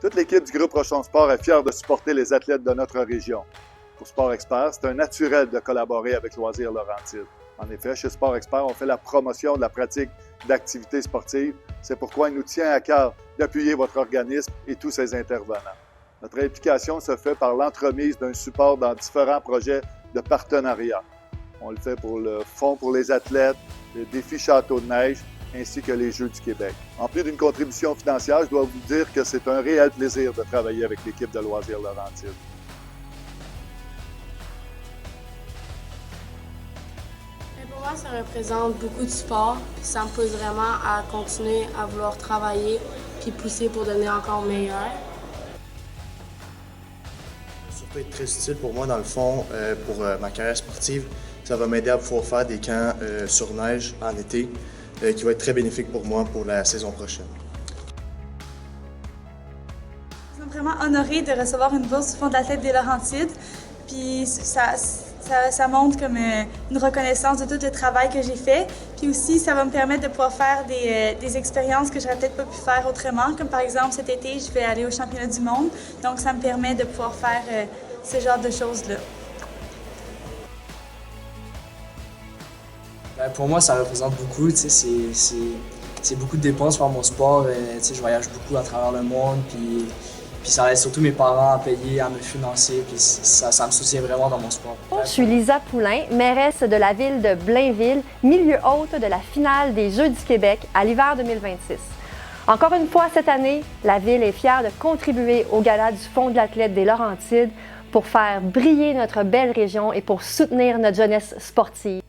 Toute l'équipe du groupe Rochon Sport est fière de supporter les athlètes de notre région. Pour Sport Expert, c'est un naturel de collaborer avec Loisirs Laurentides. En effet, chez Sport Expert, on fait la promotion de la pratique d'activités sportives. C'est pourquoi il nous tient à cœur d'appuyer votre organisme et tous ses intervenants. Notre implication se fait par l'entremise d'un support dans différents projets de partenariat. On le fait pour le Fonds pour les athlètes, le défi Château de neige, ainsi que les Jeux du Québec. En plus d'une contribution financière, je dois vous dire que c'est un réel plaisir de travailler avec l'équipe de Loisirs Laurentides. Pour moi, ça représente beaucoup de sport, puis ça me pousse vraiment à continuer à vouloir travailler puis pousser pour devenir encore meilleur. Ça va surtout être très utile pour moi, dans le fond, pour ma carrière sportive. Ça va m'aider à pouvoir faire des camps sur neige en été, qui va être très bénéfique pour moi pour la saison prochaine. Je suis vraiment honorée de recevoir une bourse du Fonds de l'athlète des Laurentides. Puis ça montre comme une reconnaissance de tout le travail que j'ai fait. Puis aussi, ça va me permettre de pouvoir faire des expériences que j'aurais peut-être pas pu faire autrement. Comme par exemple, cet été, je vais aller au championnat du monde. Donc, ça me permet de pouvoir faire ce genre de choses-là. Pour moi, ça représente beaucoup. C'est beaucoup de dépenses pour mon sport. Je voyage beaucoup à travers le monde. Puis ça aide surtout mes parents à payer, à me financer. Puis ça me soutient vraiment dans mon sport. Je suis Lisa Poulain, mairesse de la ville de Blainville, milieu hôte de la finale des Jeux du Québec à l'hiver 2026. Encore une fois, cette année, la ville est fière de contribuer au gala du Fonds de l'athlète des Laurentides pour faire briller notre belle région et pour soutenir notre jeunesse sportive.